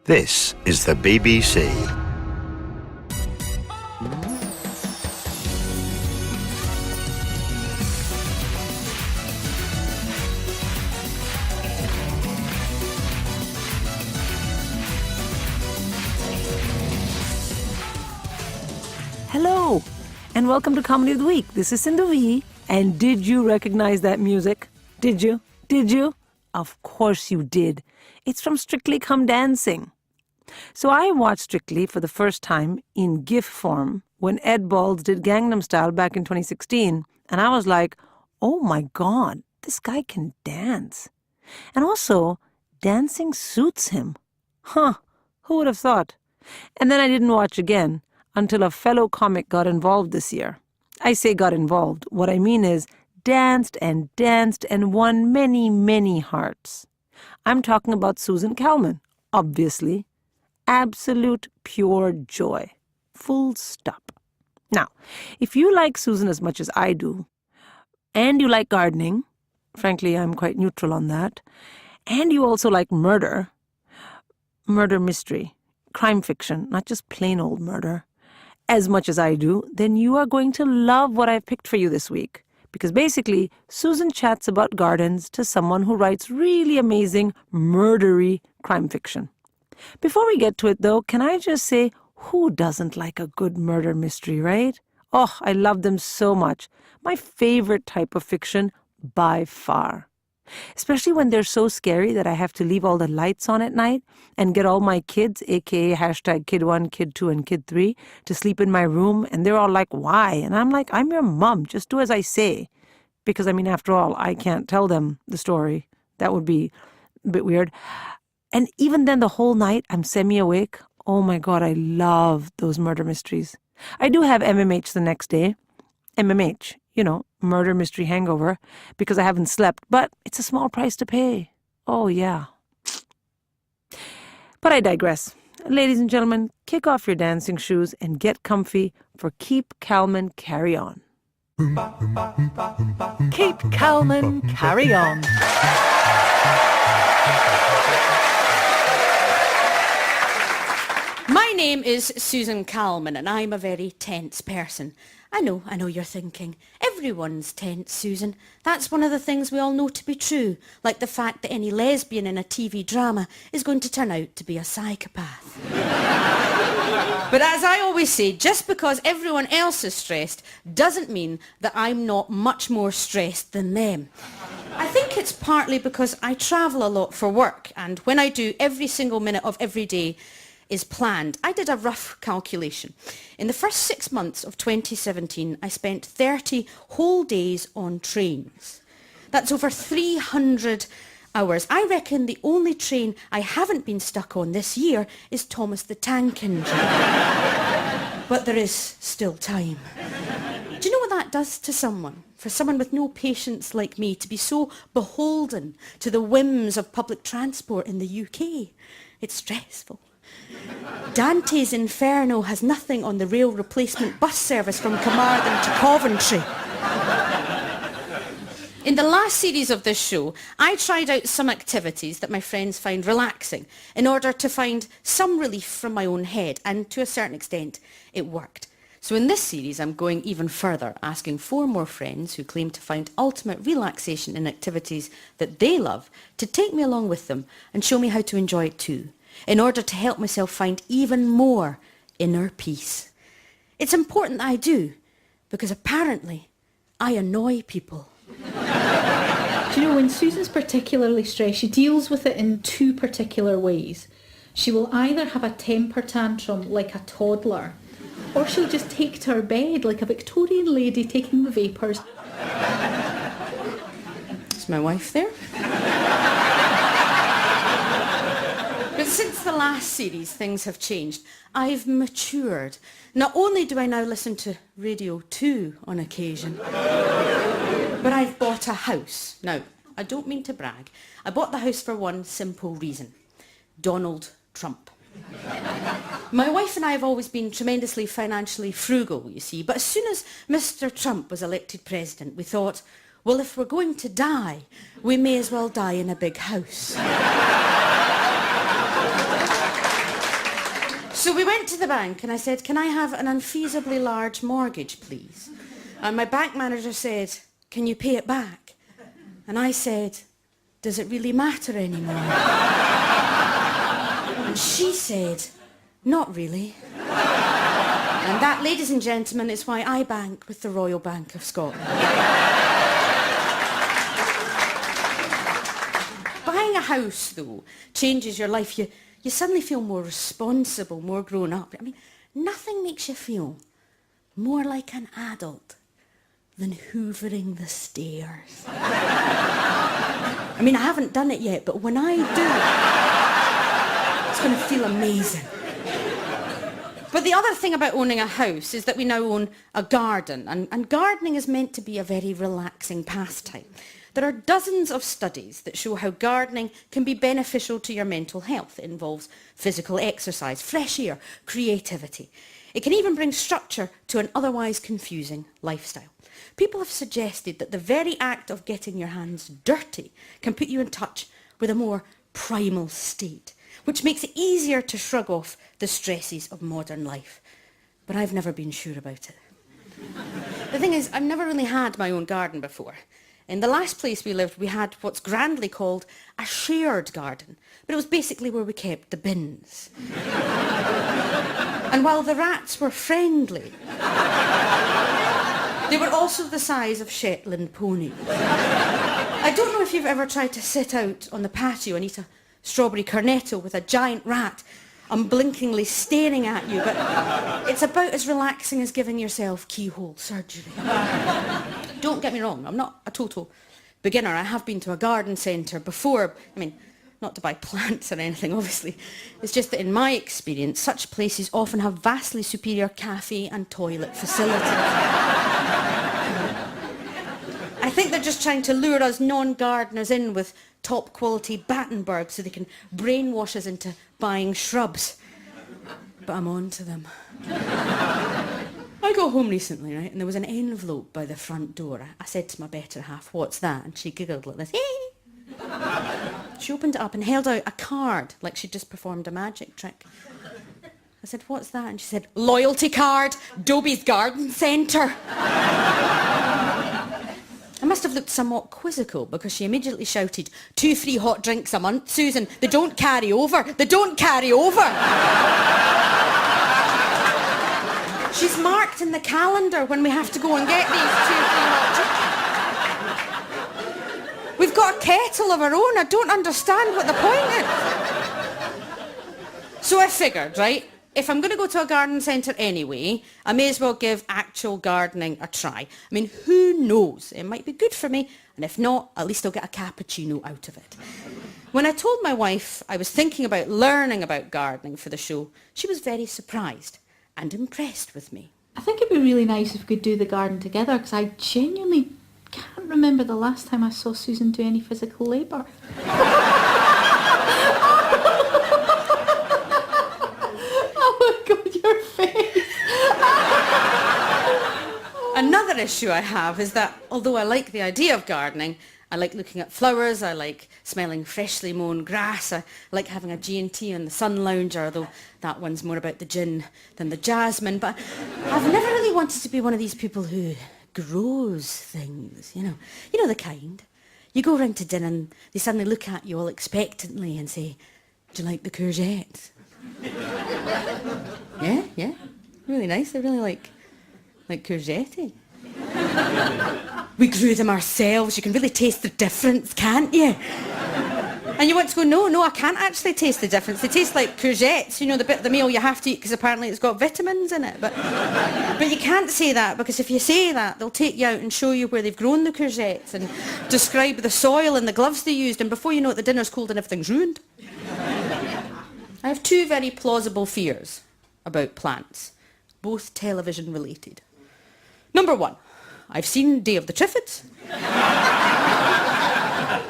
This is the BBC. Hello, and welcome to Comedy of the Week. This is Sindhu Vee, and did you recognize that music? Did you? Did you? Of course you did. It's from Strictly Come Dancing. So I watched Strictly for the first time in GIF form when Ed Balls did Gangnam Style back in 2016, and I was like, oh my God, this guy can dance. And also, dancing suits him. Huh, who would have thought? And then I didn't watch again until a fellow comic got involved this year. I say got involved. What I mean is danced and won many, many hearts. I'm talking about Susan Calman, obviously. Absolute pure joy. Full stop. Now, if you like Susan as much as I do, and you like gardening, frankly, I'm quite neutral on that, and you also like murder mystery, crime fiction, not just plain old murder, as much as I do, then you are going to love what I've picked for you this week. Because basically, Susan chats about gardens to someone who writes really amazing, murdery crime fiction. Before we get to it, though, can I just say, who doesn't like a good murder mystery, right? Oh, I love them so much. My favorite type of fiction by far. Especially when they're so scary that I have to leave all the lights on at night and get all my kids, aka hashtag kid 1, kid 2, and kid 3, to sleep in my room. And they're all like, why? And I'm like, I'm your mom. Just do as I say. Because, I mean, after all, I can't tell them the story. That would be a bit weird. And even then, the whole night, I'm semi-awake. Oh my God, I love those murder mysteries. I do have MMH the next day. MMH, you know, murder mystery hangover, because I haven't slept. But it's a small price to pay. Oh, yeah. But I digress. Ladies and gentlemen, kick off your dancing shoes and get comfy for Keep Calman Carry On. Keep Calman Carry On. My name is Susan Calman, and I'm a very tense person. I know you're thinking, everyone's tense, Susan. That's one of the things we all know to be true, like the fact that any lesbian in a TV drama is going to turn out to be a psychopath. But as I always say, just because everyone else is stressed doesn't mean that I'm not much more stressed than them. I think it's partly because I travel a lot for work, and when I do, every single minute of every day is planned. I did a rough calculation. In the first 6 months of 2017, I spent 30 whole days on trains. That's over 300 hours. I reckon the only train I haven't been stuck on this year is Thomas the Tank Engine. But there is still time. Do you know what that does to someone? For someone with no patience like me to be so beholden to the whims of public transport in the UK. It's stressful. Dante's Inferno has nothing on the rail replacement bus service from Carmarthen to Coventry. In the last series of this show, I tried out some activities that my friends find relaxing in order to find some relief from my own head, and to a certain extent, it worked. So in this series, I'm going even further, asking 4 more friends who claim to find ultimate relaxation in activities that they love to take me along with them and show me how to enjoy it too, in order to help myself find even more inner peace. It's important that I do, because apparently I annoy people. Do you know, when Susan's particularly stressed, she deals with it in 2 particular ways. She will either have a temper tantrum like a toddler, or she'll just take to her bed like a Victorian lady taking the vapours. Is my wife there? But since the last series, things have changed. I've matured. Not only do I now listen to Radio 2 on occasion, but I've bought a house. Now, I don't mean to brag. I bought the house for one simple reason. Donald Trump. My wife and I have always been tremendously financially frugal, you see, but as soon as Mr. Trump was elected president, we thought, well, if we're going to die, we may as well die in a big house. So we went to the bank and I said, can I have an unfeasibly large mortgage, please? And my bank manager said, can you pay it back? And I said, does it really matter anymore? And she said, not really. And that, ladies and gentlemen, is why I bank with the Royal Bank of Scotland. Buying a house, though, changes your life. You suddenly feel more responsible, more grown up. I mean, nothing makes you feel more like an adult than hoovering the stairs. I mean, I haven't done it yet, but when I do, it's going to feel amazing. But the other thing about owning a house is that we now own a garden, and gardening is meant to be a very relaxing pastime. There are dozens of studies that show how gardening can be beneficial to your mental health. It involves physical exercise, fresh air, creativity. It can even bring structure to an otherwise confusing lifestyle. People have suggested that the very act of getting your hands dirty can put you in touch with a more primal state, which makes it easier to shrug off the stresses of modern life. But I've never been sure about it. The thing is, I've never really had my own garden before. In the last place we lived, we had what's grandly called a shared garden, but it was basically where we kept the bins. And while the rats were friendly, they were also the size of Shetland ponies. I don't know if you've ever tried to sit out on the patio and eat a strawberry cornetto with a giant rat unblinkingly staring at you, but it's about as relaxing as giving yourself keyhole surgery. Don't get me wrong, I'm not a total beginner. I have been to a garden centre before. I mean, not to buy plants or anything, obviously. It's just that in my experience, such places often have vastly superior cafe and toilet facilities. I think they're just trying to lure us non-gardeners in with top-quality Battenberg so they can brainwash us into buying shrubs. But I'm on to them. I got home recently, right, and there was an envelope by the front door. I said to my better half, what's that? And she giggled like this. She opened it up and held out a card like she'd just performed a magic trick. I said, what's that? And she said, loyalty card, Dobie's Garden Centre. I must have looked somewhat quizzical because she immediately shouted, 2 free hot drinks a month, Susan. They don't carry over. They don't carry over. She's marked in the calendar when we have to go and get these 2 free hot drinks. We've got a kettle of our own. I don't understand what the point is. So I figured, right, if I'm going to go to a garden centre anyway, I may as well give actual gardening a try. I mean, who knows? It might be good for me, and if not, at least I'll get a cappuccino out of it. When I told my wife I was thinking about learning about gardening for the show, she was very surprised and impressed with me. I think it'd be really nice if we could do the garden together, because I genuinely can't remember the last time I saw Susan do any physical labour. Another issue I have is that although I like the idea of gardening, I like looking at flowers, I like smelling freshly mown grass, I like having a G&T on the sun lounger, although that one's more about the gin than the jasmine, but I've never really wanted to be one of these people who grows things, you know the kind. You go round to dinner and they suddenly look at you all expectantly and say, do you like the courgettes? Yeah, really nice. I really like courgette. We grew them ourselves. You can really taste the difference, can't you? And you want to go, no, I can't actually taste the difference. They taste like courgettes, the bit of the meal you have to eat because apparently it's got vitamins in it. But you can't say that, because if you say that, they'll take you out and show you where they've grown the courgettes and describe the soil and the gloves they used, and before you know it, the dinner's cold and everything's ruined. I have 2 very plausible fears about plants, both television related. Number 1, I've seen Day of the Triffids.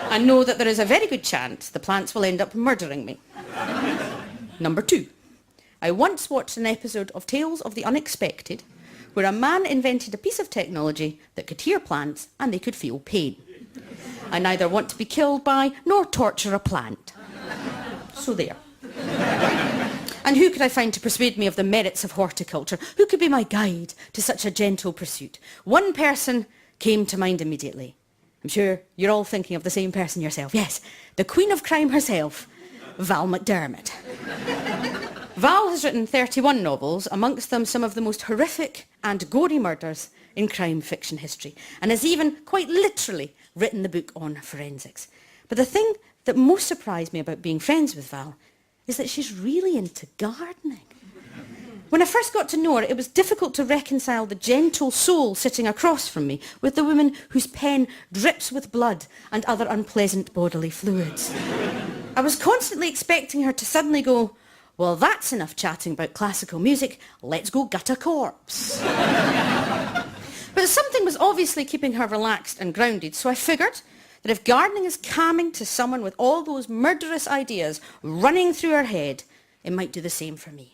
I know that there is a very good chance the plants will end up murdering me. Number 2, I once watched an episode of Tales of the Unexpected where a man invented a piece of technology that could hear plants and they could feel pain. I neither want to be killed by nor torture a plant. So there. And who could I find to persuade me of the merits of horticulture? Who could be my guide to such a gentle pursuit? One person came to mind immediately. I'm sure you're all thinking of the same person yourself. Yes, the Queen of Crime herself, Val McDermid. Val has written 31 novels, amongst them some of the most horrific and gory murders in crime fiction history, and has even, quite literally, written the book on forensics. But the thing that most surprised me about being friends with Val is that she's really into gardening. When I first got to know her, it was difficult to reconcile the gentle soul sitting across from me with the woman whose pen drips with blood and other unpleasant bodily fluids. I was constantly expecting her to suddenly go, well, that's enough chatting about classical music, let's go gut a corpse. But something was obviously keeping her relaxed and grounded, so I figured that if gardening is calming to someone with all those murderous ideas running through her head, it might do the same for me.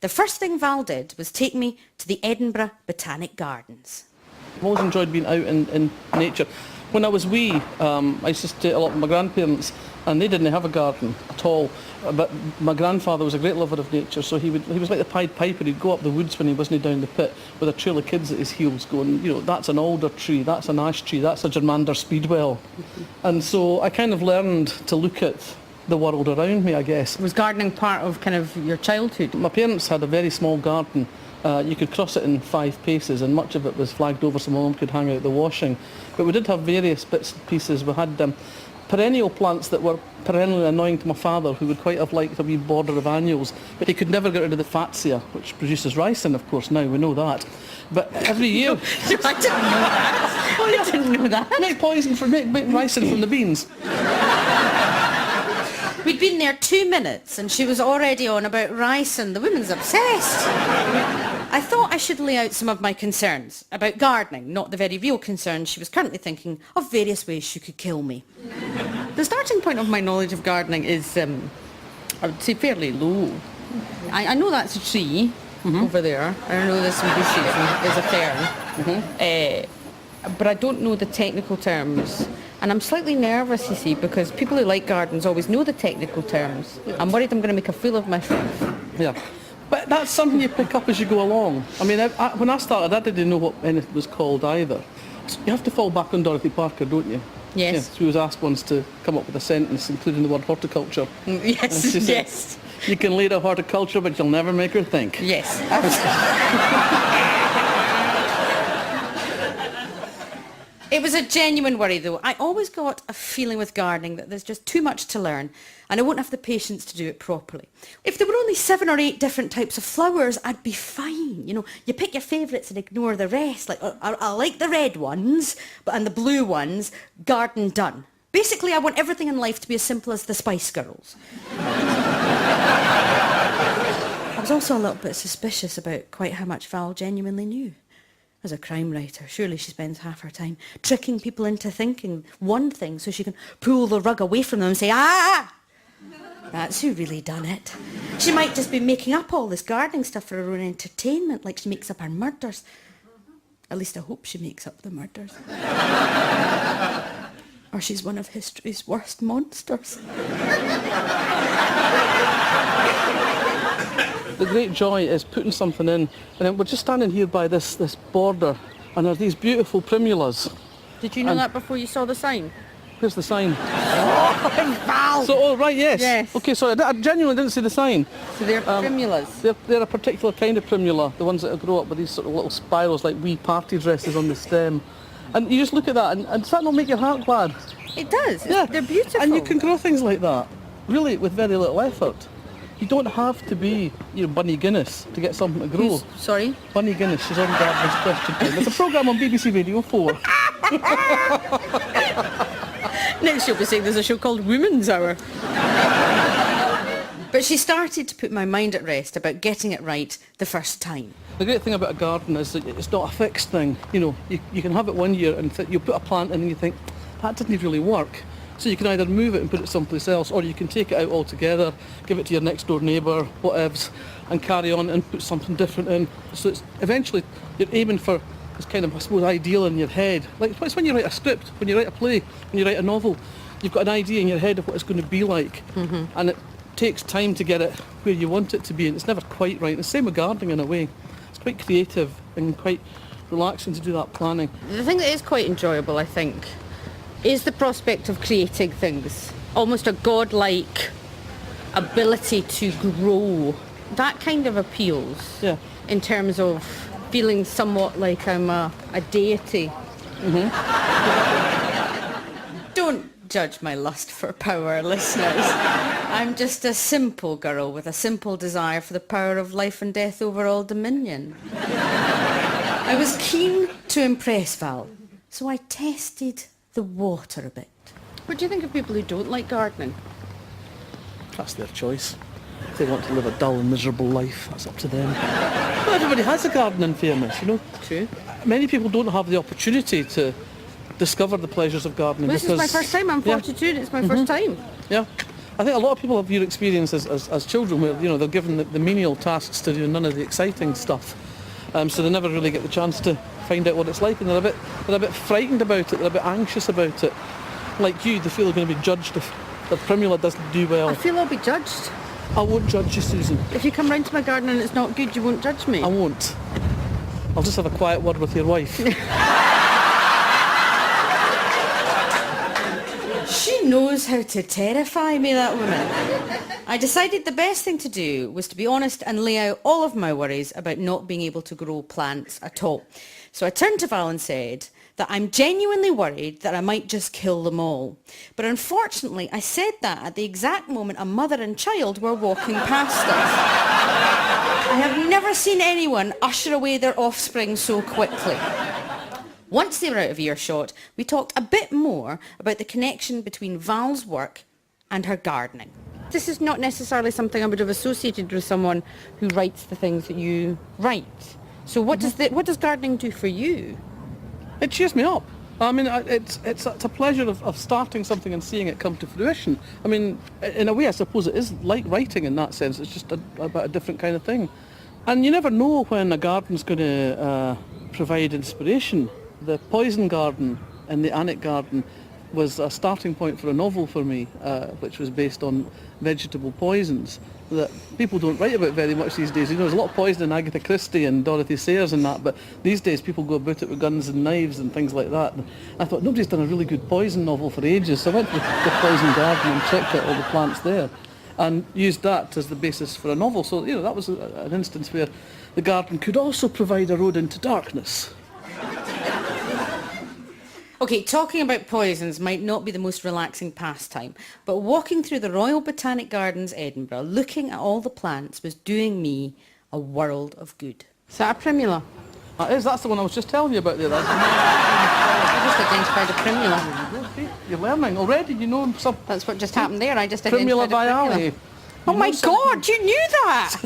The first thing Val did was take me to the Edinburgh Botanic Gardens. I've always enjoyed being out in nature. When I was wee, I used to stay a lot with my grandparents, and they didn't have a garden at all. But my grandfather was a great lover of nature, so he was like the Pied Piper. He'd go up the woods when he wasn't down the pit with a trail of kids at his heels going, you know, that's an alder tree, that's an ash tree, that's a germander speedwell. And so I kind of learned to look at the world around me, I guess. Was gardening part of kind of your childhood? My parents had a very small garden. You could cross it in 5 paces, and much of it was flagged over so my mum could hang out the washing. But we did have various bits and pieces. We had perennial plants that were perennially annoying to my father, who would quite have liked a wee border of annuals, but he could never get rid of the fatsia, which produces ricin, of course, now we know that. But every year... I didn't know that. I didn't know that. Make ricin from the beans. We'd been there 2 minutes and she was already on about rice and the woman's obsessed. I thought I should lay out some of my concerns about gardening, not the very real concerns she was currently thinking of various ways she could kill me. The starting point of my knowledge of gardening is, I would say, fairly low. I know that's a tree over there. I know this is a fern. But I don't know the technical terms. And I'm slightly nervous, you see, because people who like gardens always know the technical terms. I'm worried I'm going to make a fool of myself. Yeah. But that's something you pick up as you go along. I mean, when I started, I didn't know what anything was called either. So you have to fall back on Dorothy Parker, don't you? Yes. Yeah, she was asked once to come up with a sentence, including the word horticulture. Yes, And she said, yes. You can lead a horticulture, but you'll never make her think. Yes. It was a genuine worry, though. I always got a feeling with gardening that there's just too much to learn and I won't have the patience to do it properly. If there were only 7 or 8 different types of flowers, I'd be fine. You know, you pick your favourites and ignore the rest. Like, I like the red ones and the blue ones, garden done. Basically, I want everything in life to be as simple as the Spice Girls. I was also a little bit suspicious about quite how much Val genuinely knew. As a crime writer, surely she spends half her time tricking people into thinking one thing so she can pull the rug away from them and say, ah! That's who really done it. She might just be making up all this gardening stuff for her own entertainment, like she makes up her murders. At least I hope she makes up the murders. Or she's one of history's worst monsters. The great joy is putting something in, and then we're just standing here by this border, and there are these beautiful primulas. Did you know that before you saw the sign? Where's the sign? Val! So, oh, right, yes. Yes. Okay, so I genuinely didn't see the sign. So they're primulas. They're a particular kind of primula, the ones that grow up with these sort of little spirals like wee party dresses on the stem. And you just look at that, and does that not make your heart glad? It does. Yeah. They're beautiful. And you can grow things like that, really, with very little effort. You don't have to be, Bunny Guinness to get something to grow. Sorry? Bunny Guinness, she's on Gardener's Question Time. There's a programme on BBC Radio 4. Next you'll be saying there's a show called Women's Hour. But she started to put my mind at rest about getting it right the first time. The great thing about a garden is that it's not a fixed thing. You can have it one year and you put a plant in and you think, that didn't really work. So you can either move it and put it someplace else, or you can take it out altogether, give it to your next door neighbour, whatevs, and carry on and put something different in. So it's eventually you're aiming for this kind of, I suppose, ideal in your head. Like it's when you write a script, when you write a play, when you write a novel, you've got an idea in your head of what it's going to be like, and takes time to get it where you want it to be, and it's never quite right. The same with gardening in a way. It's quite creative and quite relaxing to do that planning. The thing that is quite enjoyable, I think, is the prospect of creating things. Almost a godlike ability to grow. That kind of appeals. Yeah. In terms of feeling somewhat like I'm a deity. Don't judge my lust for power, listeners. I'm just a simple girl with a simple desire for the power of life and death over all dominion. I was keen to impress Val, so I tested the water a bit. What do you think of people who don't like gardening? That's their choice. If they want to live a dull and miserable life, that's up to them. Well, everybody has a garden, in fairness, you know. True. Many people don't have the opportunity to discover the pleasures of gardening. This is my first time. I'm 42 and it's my first time. Yeah. I think a lot of people have your experience as children where, you know, they're given the menial tasks to do, none of the exciting stuff. So they never really get the chance to find out what it's like, and they're a bit frightened about it, they're a bit anxious about it. Like you, they feel they're going to be judged if their primula doesn't do well. I feel I'll be judged. I won't judge you, Susan. If you come round to my garden and it's not good, you won't judge me. I won't. I'll just have a quiet word with your wife. She knows how to terrify me, that woman. I decided the best thing to do was to be honest and lay out all of my worries about not being able to grow plants at all. So I turned to Val and said that I'm genuinely worried that I might just kill them all. But unfortunately, I said that at the exact moment a mother and child were walking past us. I have never seen anyone usher away their offspring so quickly. Once they were out of earshot, we talked a bit more about the connection between Val's work and her gardening. This is not necessarily something I would have associated with someone who writes the things that you write. So what does gardening do for you? It cheers me up. I mean, it's a pleasure of starting something and seeing it come to fruition. I mean, in a way, I suppose it is like writing in that sense. It's just about a different kind of thing. And you never know when a garden's going to provide inspiration. The poison garden and the anic garden was a starting point for a novel for me, which was based on vegetable poisons that people don't write about very much these days. You know, there's a lot of poison in Agatha Christie and Dorothy Sayers and that, but these days people go about it with guns and knives and things like that. And I thought, nobody's done a really good poison novel for ages, so I went to the poison garden and checked out all the plants there and used that as the basis for a novel. So, you know, that was an instance where the garden could also provide a road into darkness. Okay, talking about poisons might not be the most relaxing pastime, but walking through the Royal Botanic Gardens Edinburgh, looking at all the plants, was doing me a world of good. Is that a primula? That's the one I was just telling you about there. I just identified a primula. You're learning already, you know some... That's what just happened there. I just Primula identified a primula. biale. Oh my God, you knew that!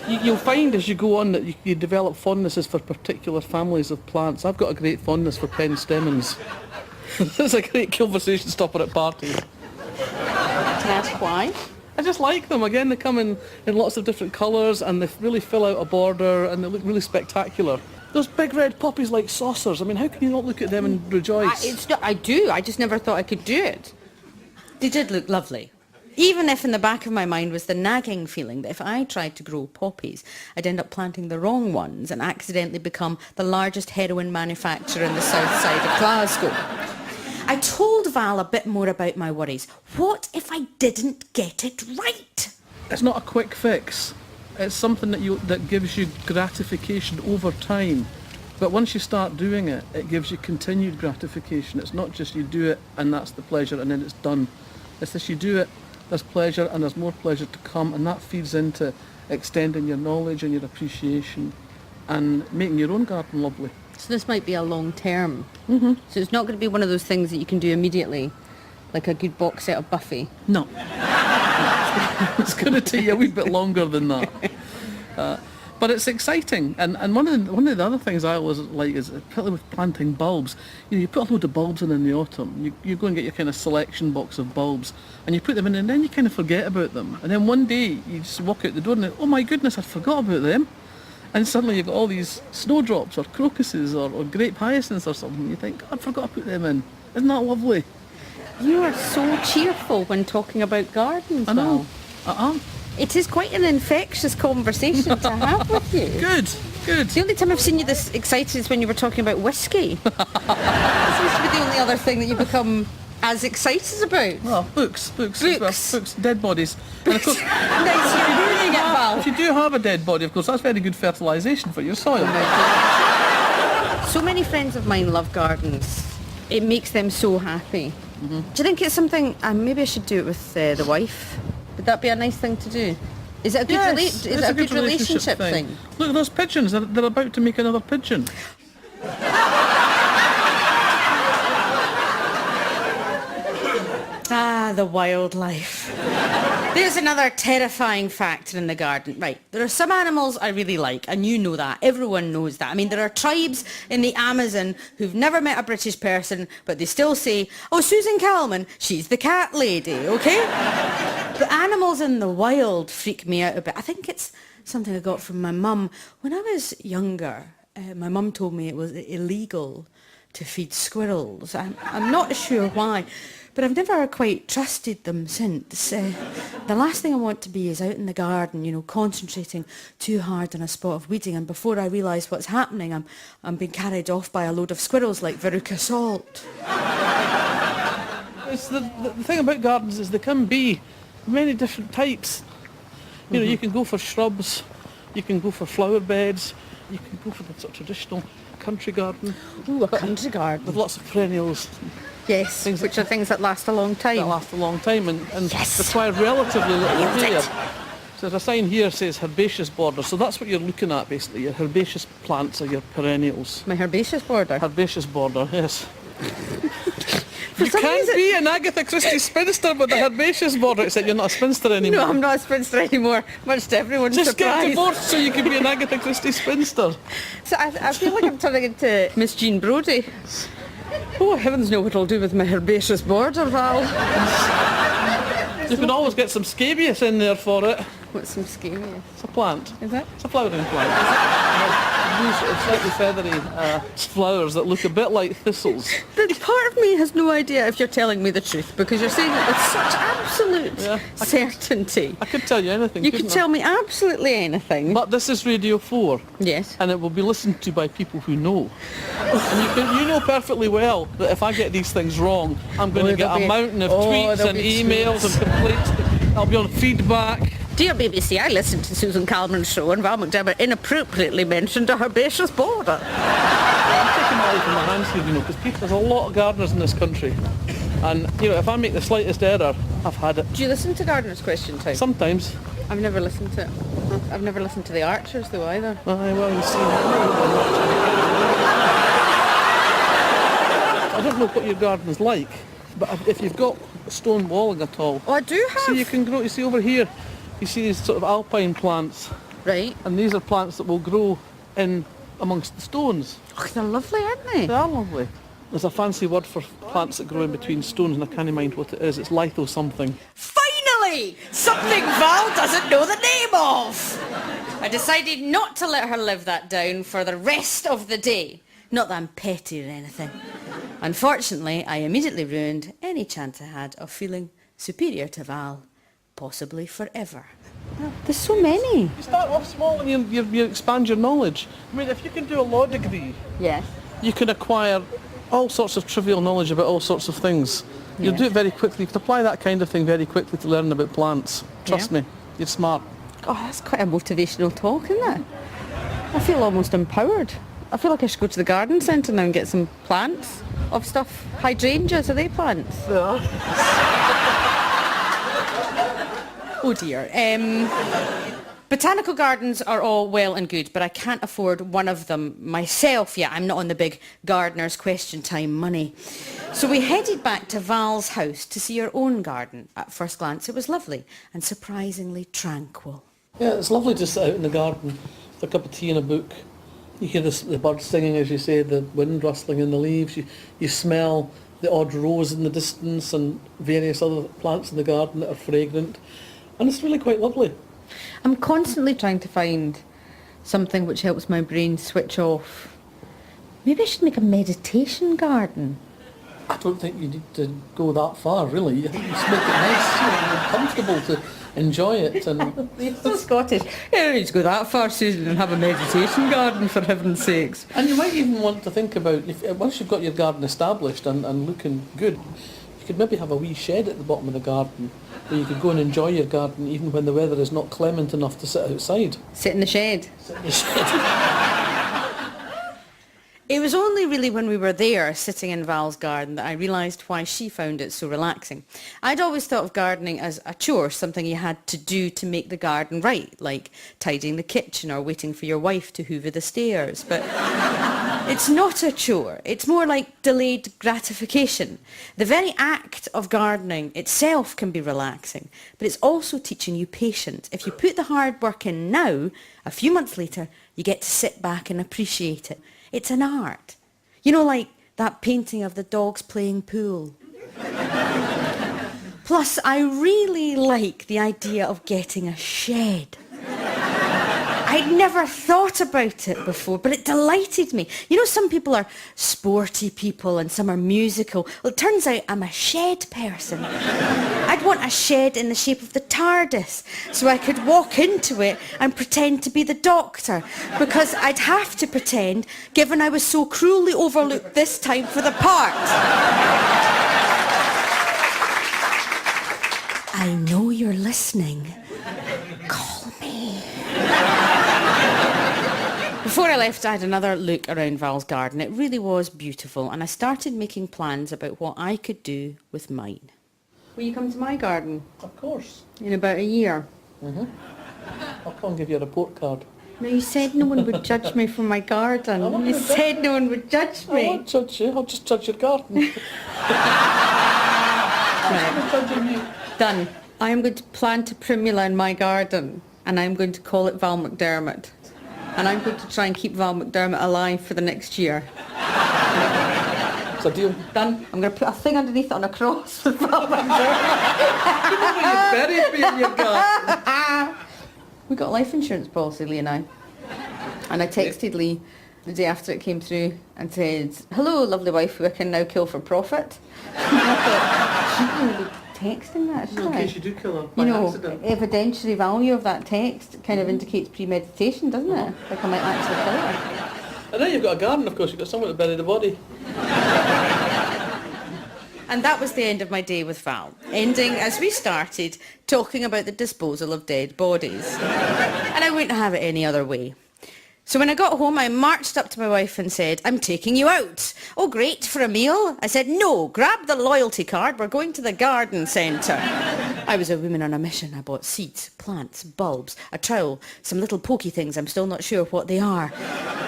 You'll find as you go on that you develop fondnesses for particular families of plants. I've got a great fondness for penstemons. It's a great conversation stopper at parties. Can I ask why? I just like them. Again, they come in lots of different colours and they really fill out a border and they look really spectacular. Those big red poppies like saucers, I mean, how can you not look at them and rejoice? I do. I just never thought I could do it. They did look lovely. Even if in the back of my mind was the nagging feeling that if I tried to grow poppies, I'd end up planting the wrong ones and accidentally become the largest heroin manufacturer in the south side of Glasgow. I told Val a bit more about my worries. What if I didn't get it right? It's not a quick fix. It's something that gives you gratification over time. But once you start doing it, it gives you continued gratification. It's not just you do it and that's the pleasure and then it's done. It's this you do it, there's pleasure and there's more pleasure to come, and that feeds into extending your knowledge and your appreciation and making your own garden lovely. So this might be a long term. Mm-hmm. So it's not going to be one of those things that you can do immediately, like a good box set of Buffy. No. It's going to take you a wee bit longer than that. But it's exciting, and one of the other things I always like is particularly with planting bulbs. You know, you put a load of bulbs in the autumn. You go and get your kind of selection box of bulbs, and you put them in, and then you kind of forget about them. And then one day you just walk out the door and oh my goodness, I forgot about them. And suddenly you've got all these snowdrops or crocuses or grape hyacinths or something. You think, God, I forgot to put them in. Isn't that lovely? You are so cheerful when talking about gardens. I know. It is quite an infectious conversation to have with you. Good, good. The only time I've seen you this excited is when you were talking about whiskey. That seems to be the only other thing that you become as excited about. Well, books as well. Books, dead bodies. And of course, Nice, you're ruining it, Val. if you do have a dead body, of course, that's very good fertilisation for your soil. So many friends of mine love gardens. It makes them so happy. Do you think it's something, maybe I should do it with the wife? Would that be a nice thing to do? Is it a good, Yes, is it's it a good relationship thing? Look at those pigeons. They're about to make another pigeon. Ah, the wildlife. There's another terrifying factor in the garden. Right, there are some animals I really like, and you know that. Everyone knows that. I mean, there are tribes in the Amazon who've never met a British person, but they still say, oh, Susan Calman, she's the cat lady, okay? But animals in the wild freak me out a bit. I think it's something I got from my mum. When I was younger, my mum told me it was illegal to feed squirrels. I'm not sure why. But I've never quite trusted them since. The last thing I want to be is out in the garden, you know, concentrating too hard on a spot of weeding, and before I realise what's happening, I'm being carried off by a load of squirrels like Veruca Salt. It's the thing about gardens is they can be many different types. You know, you can go for shrubs, you can go for flower beds, you can go for the sort of traditional country garden. Ooh, a country garden. With lots of perennials. Yes, which are things that last a long time. That last a long time and require relatively little care. So there's a sign here that says herbaceous border, so that's what you're looking at basically. Your herbaceous plants are your perennials. My herbaceous border? Herbaceous border, yes. You can't be an Agatha Christie spinster with a herbaceous border, except you're not a spinster anymore. No, I'm not a spinster anymore, much to everyone's Just surprise. get divorced so you can be an Agatha Christie spinster. So I feel like I'm turning into Miss Jean Brodie. Oh, heavens know what I'll do with my herbaceous border, Val. You can always get some scabious in there for it. What's some scabious? It's a plant. Is it? It's a flowering plant. These slightly feathery flowers that look a bit like thistles. But part of me has no idea if you're telling me the truth, because you're saying it with such absolute certainty. I could tell you anything. You could tell me absolutely anything. But this is Radio 4. Yes. And it will be listened to by people who know. And you know perfectly well that if I get these things wrong, I'm going to get a mountain of tweets and emails and complaints. I'll be on feedback. Dear BBC, I listened to Susan Calman's show and Val McDermid inappropriately mentioned a herbaceous border. I'm taking my life in my hands here, you know, because there's a lot of gardeners in this country. And, you know, if I make the slightest error, I've had it. Do you listen to Gardener's Question Time? Sometimes. I've never listened to it. I've never listened to the Archers, though, either. Aye, well, you see. I don't know what your garden's like, but if you've got stone walling at all... Oh, I do have. See, you can grow, you see over here, you see these sort of alpine plants. Right. And these are plants that will grow in amongst the stones. Oh, they're lovely, aren't they? They are lovely. There's a fancy word for plants that grow in between stones, and I can't mind what it is. It's litho something. Finally! Something Val doesn't know the name of! I decided not to let her live that down for the rest of the day. Not that I'm petty or anything. Unfortunately, I immediately ruined any chance I had of feeling superior to Val, possibly forever. Oh, there's so many. You start off small and you expand your knowledge. I mean, if you can do a law degree, Yes. you can acquire all sorts of trivial knowledge about all sorts of things. You'll do it very quickly. You can apply that kind of thing very quickly to learn about plants. Trust me, you're smart. Oh, that's quite a motivational talk, isn't it? I feel almost empowered. I feel like I should go to the garden centre now and get some plants of stuff. Hydrangeas, are they plants? Oh dear. Botanical gardens are all well and good, but I can't afford one of them myself yet. I'm not on the big Gardener's Question Time money. So we headed back to Val's house to see her own garden. At first glance, it was lovely and surprisingly tranquil. Yeah, it's lovely to sit out in the garden with a cup of tea and a book. You hear the birds singing, as you say, the wind rustling in the leaves. You smell the odd rose in the distance and various other plants in the garden that are fragrant. And it's really quite lovely. I'm constantly trying to find something which helps my brain switch off. Maybe I should make a meditation garden. I don't think you need to go that far, really. I think you just make it nice and comfortable to enjoy it. And You're so Scottish. You don't need to go that far, Susan, and have a meditation garden, for heaven's sakes. And you might even want to think about, once you've got your garden established and looking good, you could maybe have a wee shed at the bottom of the garden where you could go and enjoy your garden even when the weather is not clement enough to sit outside. Sit in the shed. Sit in the shed. It was only really when we were there, sitting in Val's garden, that I realised why she found it so relaxing. I'd always thought of gardening as a chore, something you had to do to make the garden right, like tidying the kitchen or waiting for your wife to hoover the stairs. But it's not a chore. It's more like delayed gratification. The very act of gardening itself can be relaxing, but it's also teaching you patience. If you put the hard work in now, a few months later, you get to sit back and appreciate it. It's an art. You know, like that painting of the dogs playing pool. Plus, I really like the idea of getting a shed. I'd never thought about it before, but it delighted me. You know, some people are sporty people and some are musical. Well, it turns out I'm a shed person. I'd want a shed in the shape of the TARDIS so I could walk into it and pretend to be the Doctor, because I'd have to pretend, given I was so cruelly overlooked this time for the part. I know you're listening. Call me. Before I left, I had another look around Val's garden. It really was beautiful, and I started making plans about what I could do with mine. Will you come to my garden? Of course. In about a year? I'll come and give you a report card. No, you said no one would judge me for my garden. You said no one would judge I me. won't judge you, I'll just judge your garden. Right. Done. I am going to plant a primula in my garden, and I'm going to call it Val McDermid. And I'm going to try and keep Val McDermid alive for the next year. It's a deal. Done. I'm going to put a thing underneath it on a cross with Val McDermid. You buried me in your garden. We got a life insurance policy, Lee and I. And I texted Lee the day after it came through and said, "Hello, lovely wife who I can now kill for profit." And I thought, she didn't really be texting that, should In I? case you do kill her by You know, accident. evidentiary value of that text kind of indicates premeditation, doesn't it? Like I might actually kill her. And now you've got a garden, of course, you've got somewhere to bury the body. And that was the end of my day with Val, ending as we started talking about the disposal of dead bodies. And I wouldn't have it any other way. So when I got home, I marched up to my wife and said, "I'm taking you out." "Oh, great, for a meal?" I said, "No, grab the loyalty card, we're going to the garden centre." I was a woman on a mission. I bought seeds, plants, bulbs, a trowel, some little pokey things, I'm still not sure what they are.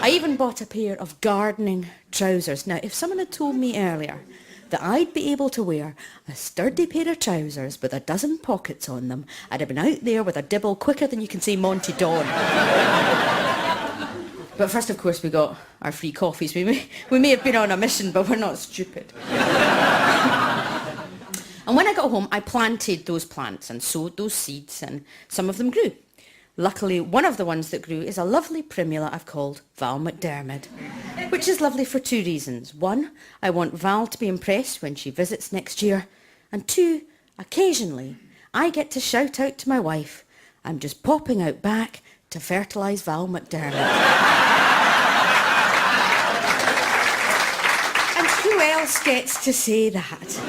I even bought a pair of gardening trousers. Now, if someone had told me earlier that I'd be able to wear a sturdy pair of trousers with a dozen pockets on them, I'd have been out there with a dibble quicker than you can say Monty Don. But first, of course, we got our free coffees. We may have been on a mission, but we're not stupid. And when I got home, I planted those plants and sowed those seeds, and some of them grew. Luckily, one of the ones that grew is a lovely primula I've called Val McDermid, which is lovely for two reasons. One, I want Val to be impressed when she visits next year. And two, occasionally, I get to shout out to my wife, "I'm just popping out back to fertilise Val McDermid." And who else gets to say that?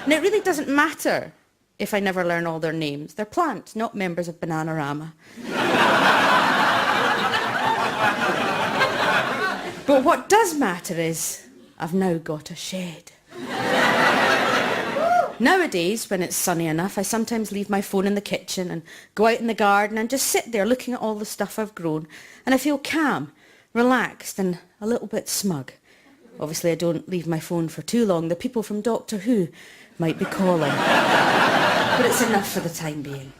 And it really doesn't matter if I never learn all their names. They're plants, not members of Bananarama. But what does matter is I've now got a shed. Nowadays, when it's sunny enough, I sometimes leave my phone in the kitchen and go out in the garden and just sit there looking at all the stuff I've grown. And I feel calm, relaxed and a little bit smug. Obviously, I don't leave my phone for too long. The people from Doctor Who might be calling. But it's enough for the time being.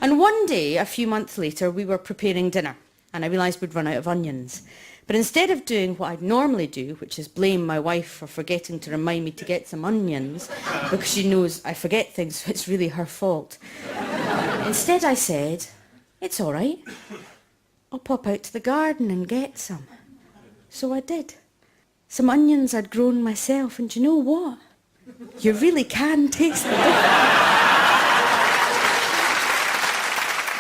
And one day, a few months later, we were preparing dinner and I realised we'd run out of onions. But instead of doing what I'd normally do, which is blame my wife for forgetting to remind me to get some onions, because she knows I forget things, so it's really her fault. Instead I said, "It's all right. I'll pop out to the garden and get some." So I did. some onions I'd grown myself, and you know what? You really can taste the difference.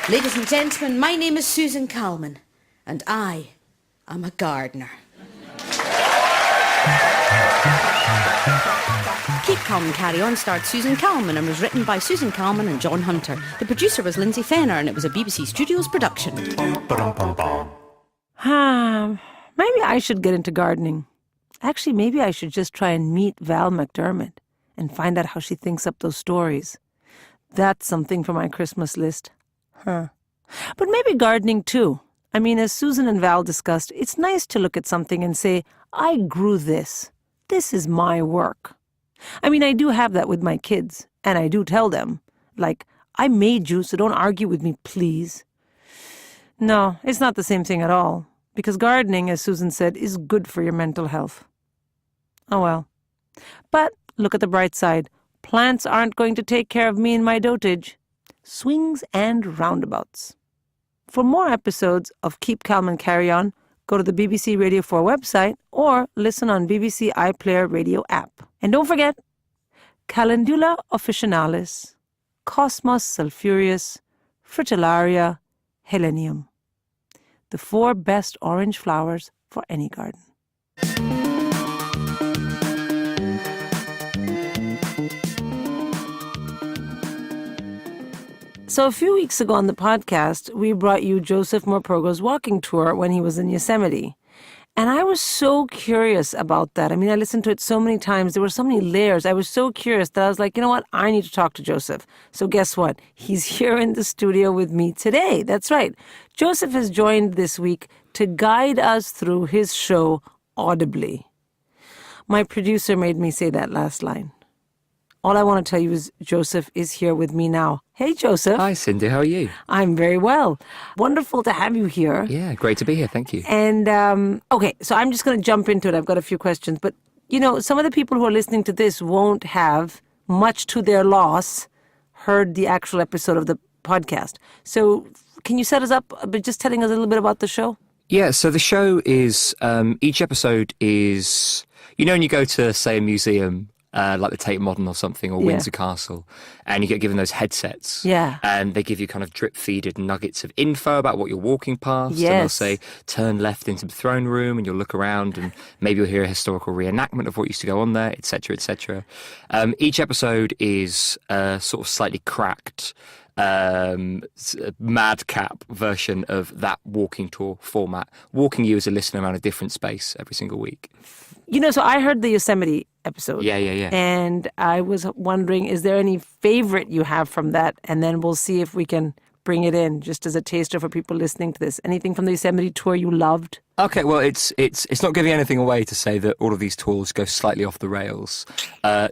Ladies and gentlemen, my name is Susan Calman, and I am a gardener. Keep Calman Carry On starred Susan Calman and was written by Susan Calman and John Hunter. The producer was Lyndsay Fenner, and it was a BBC Studios production. Maybe I should get into gardening. Actually, maybe I should just try and meet Val McDermid and find out how she thinks up those stories. That's something for my Christmas list. But maybe gardening too. I mean, as Susan and Val discussed, it's nice to look at something and say, I grew this. This is my work. I mean, I do have that with my kids, and I do tell them, like, I made you, so don't argue with me, please. No, it's not the same thing at all, because gardening, as Susan said, is good for your mental health. Oh well. But look at the bright side. Plants aren't going to take care of me in my dotage. Swings and roundabouts. For more episodes of Keep Calman Carry On, go to the BBC Radio 4 website or listen on BBC iPlayer radio app. And don't forget, Calendula officinalis, Cosmos sulphureus, Fritillaria, Helenium. The 4 best orange flowers for any garden. So a few weeks ago on the podcast, we brought you Joseph Morpurgo's walking tour when he was in Yosemite. And I was so curious about that. I mean, I listened to it so many times. There were so many layers. I was so curious that I was like, you know what? I need to talk to Joseph. So guess what? He's here in the studio with me today. That's right. Joseph has joined this week to guide us through his show audibly. My producer made me say that last line. All I want to tell you is Joseph is here with me now. Hey, Joseph. Hi, Cindy. How are you? I'm very well. Wonderful to have you here. Yeah, great to be here. Thank you. And, okay, so I'm just going to jump into it. I've got a few questions. But, you know, some of the people who are listening to this won't have, much to their loss, heard the actual episode of the podcast. So can you set us up by just telling us a little bit about the show? Yeah, so the show is, each episode is, you know, when you go to, say, a museum, like the Tate Modern or something, or Windsor Castle, and you get given those headsets. Yeah. And they give you kind of drip-feeded nuggets of info about what you're walking past. Yes. And they'll say, turn left into the throne room, and you'll look around, and maybe you'll hear a historical reenactment of what used to go on there, etc., etc. Each episode is a sort of slightly cracked, madcap version of that walking tour format, walking you as a listener around a different space every single week. You know, so I heard the Yosemite episode. Yeah. And I was wondering, is there any favorite you have from that? And then we'll see if we can bring it in just as a taster for people listening to this. Anything from the Yosemite tour you loved? Okay, well, it's not giving anything away to say that all of these tours go slightly off the rails.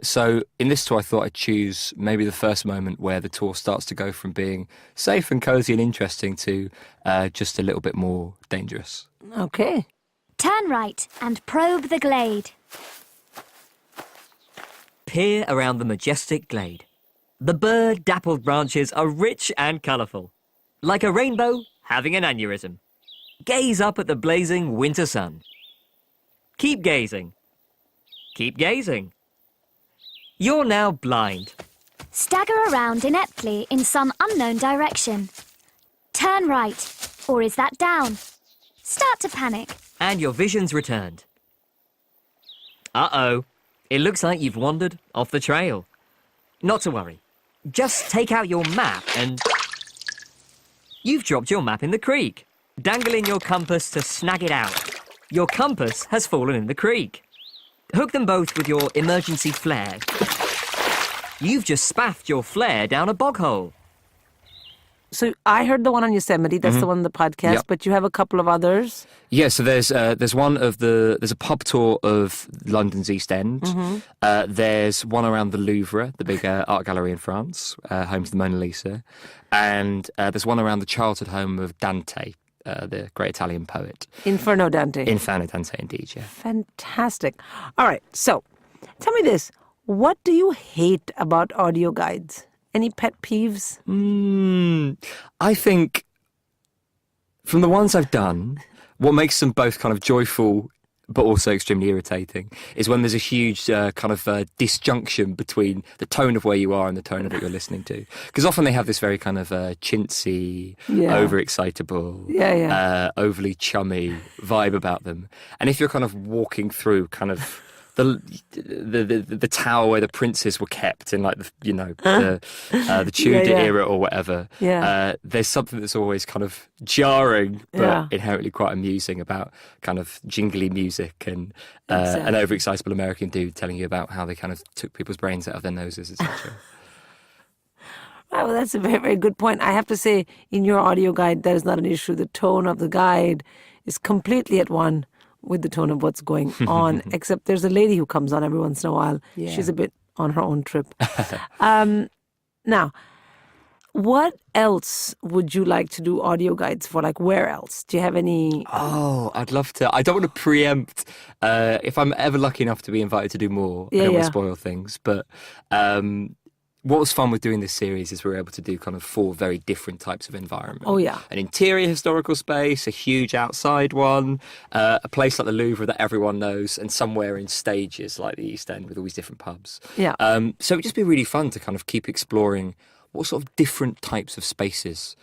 So in this tour, I thought I'd choose maybe the first moment where the tour starts to go from being safe and cozy and interesting to just a little bit more dangerous. Okay. Turn right and probe the glade. Peer around the majestic glade. The bird-dappled branches are rich and colourful, like a rainbow having an aneurysm. Gaze up at the blazing winter sun. Keep gazing. Keep gazing. You're now blind. Stagger around ineptly in some unknown direction. Turn right, or is that down? Start to panic. And your vision's returned. Uh-oh. It looks like you've wandered off the trail. Not to worry. Just take out your map and... You've dropped your map in the creek. Dangle in your compass to snag it out. Your compass has fallen in the creek. Hook them both with your emergency flare. You've just spaffed your flare down a bog hole. So I heard the one on Yosemite. That's the one on the podcast. Yep. But you have a couple of others. Yeah, so there's a pub tour of London's East End. There's one around the Louvre, the big art gallery in France, home to the Mona Lisa, and there's one around the childhood home of Dante, the great Italian poet. Inferno Dante. Inferno Dante, indeed. Yeah. Fantastic. All right. So tell me this. What do you hate about audio guides? Any pet peeves? I think from the ones I've done, what makes them both kind of joyful but also extremely irritating, is when there's a huge disjunction between the tone of where you are and the tone of what you're listening to. Because often they have this very kind of chintzy, overexcitable, overly chummy vibe about them. And if you're kind of walking through kind of the tower where the princes were kept in, like, the Tudor era or whatever, there's something that's always kind of jarring but inherently quite amusing about kind of jingly music and an overexcitable American dude telling you about how they kind of took people's brains out of their noses, etc. Right, well, that's a very, very good point. I have to say, in your audio guide, that is not an issue. The tone of the guide is completely at one with the tone of what's going on, except there's a lady who comes on every once in a while. Yeah. She's a bit on her own trip. Now, what else would you like to do audio guides for? Like, where else? Do you have any... Oh, I'd love to. I don't want to preempt. If I'm ever lucky enough to be invited to do more, I don't want to spoil things. But what was fun with doing this series is we were able to do kind of 4 very different types of environment. Oh, yeah. An interior historical space, a huge outside one, a place like the Louvre that everyone knows, and somewhere in stages like the East End with all these different pubs. Yeah. So it'd just be really fun to kind of keep exploring what sort of different types of spaces.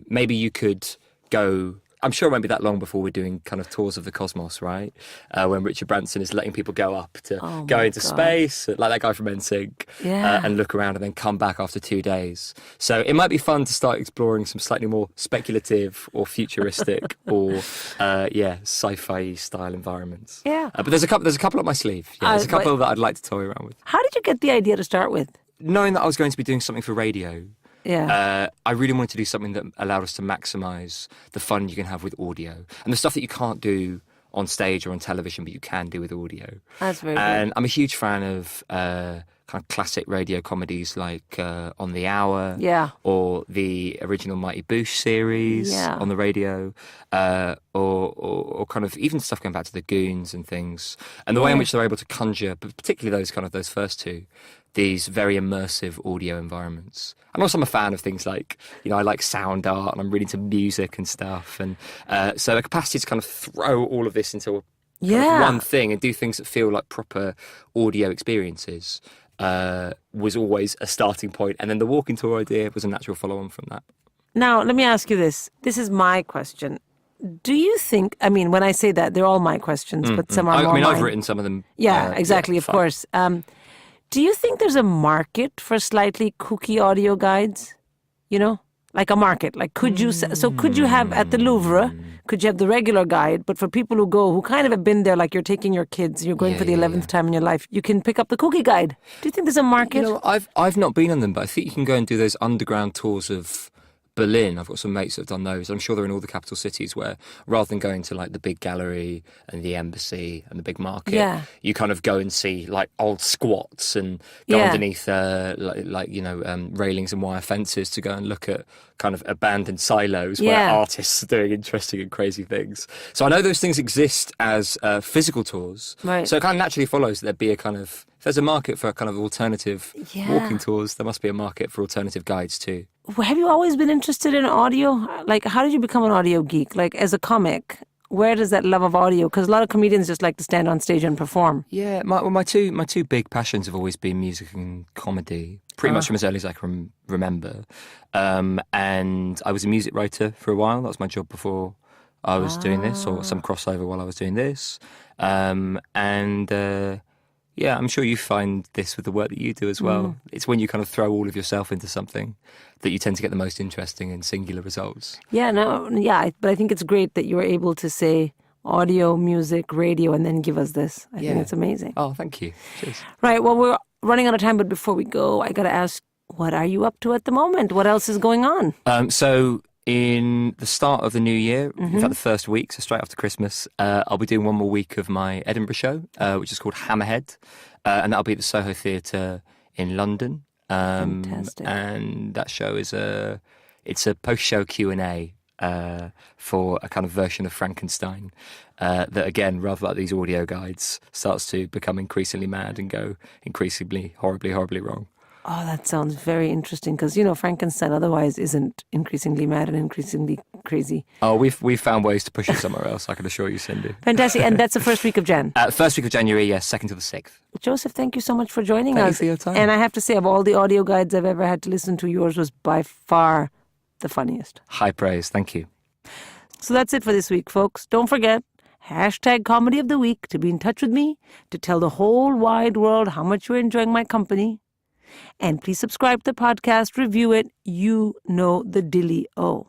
Maybe you could go... I'm sure it won't be that long before we're doing kind of tours of the cosmos, right? When Richard Branson is letting people go up to go into space, like that guy from NSYNC, and look around and then come back after 2 days. So it might be fun to start exploring some slightly more speculative or futuristic or, sci-fi style environments. Yeah. But there's a couple up my sleeve. Yeah, there's a couple that I'd like to toy around with. How did you get the idea to start with? Knowing that I was going to be doing something for radio, Yeah. I really wanted to do something that allowed us to maximise the fun you can have with audio and the stuff that you can't do on stage or on television, but you can do with audio. That's very good. And I'm a huge fan of kind of classic radio comedies like On the Hour, or the original Mighty Boosh series on the radio, or kind of even stuff going back to the Goons and things. And the way in which they're able to conjure, but particularly those first two, these very immersive audio environments. And also I'm a fan of things like, I like sound art and I'm really into music and stuff. And so the capacity to kind of throw all of this into kind of one thing and do things that feel like proper audio experiences was always a starting point. And then the walking tour idea was a natural follow-on from that. Now, let me ask you this. This is my question. Do you think, when I say that, they're all my questions, but some are more mine. I've written some of them. Yeah, exactly, of course. Do you think there's a market for slightly kooky audio guides? Like a market. Like, could you have at the Louvre, could you have the regular guide, but for people who kind of have been there, like you're taking your kids, you're going for the 11th time in your life, you can pick up the kooky guide. Do you think there's a market? I've not been on them, but I think you can go and do those underground tours of Berlin. I've got some mates that have done those. I'm sure they're in all the capital cities where rather than going to like the big gallery and the embassy and the big market, you kind of go and see like old squats and go underneath railings and wire fences to go and look at kind of abandoned silos where artists are doing interesting and crazy things. So I know those things exist as physical tours. Right. So it kind of naturally follows that there'd be a kind of, if there's a market for kind of alternative walking tours, there must be a market for alternative guides too. Have you always been interested in audio? Like, how did you become an audio geek? Like, as a comic, where does that love of audio? Because a lot of comedians just like to stand on stage and perform. Yeah, my two big passions have always been music and comedy, pretty much from as early as I can remember. And I was a music writer for a while. That was my job before I was doing this, or some crossover while I was doing this. Yeah, I'm sure you find this with the work that you do as well. It's when you kind of throw all of yourself into something that you tend to get the most interesting and singular results. But I think it's great that you were able to say audio, music, radio, and then give us this. I think it's amazing. Oh, thank you. Cheers. Right, well, we're running out of time, but before we go, I got to ask, what are you up to at the moment? What else is going on? So in the start of the new year, in fact the first week, so straight after Christmas, I'll be doing one more week of my Edinburgh show, which is called Hammerhead, and that'll be at the Soho Theatre in London. Fantastic. And that show is a post-show Q&A for a kind of version of Frankenstein that, again, rather like these audio guides, starts to become increasingly mad and go increasingly horribly, horribly wrong. Oh, that sounds very interesting because, Frankenstein otherwise isn't increasingly mad and increasingly crazy. Oh, we've found ways to push it somewhere else, I can assure you, Sindhu. Fantastic. And that's the first week of Jan. First week of January, yes, 2nd to the 6th. Joseph, thank you so much for joining Thank you us. for your time. And I have to say, of all the audio guides I've ever had to listen to, yours was by far the funniest. High praise, thank you. So that's it for this week, folks. Don't forget, #Comedy of the Week to be in touch with me, to tell the whole wide world how much you're enjoying my company. And please subscribe to the podcast, review it. You know the dilly-o.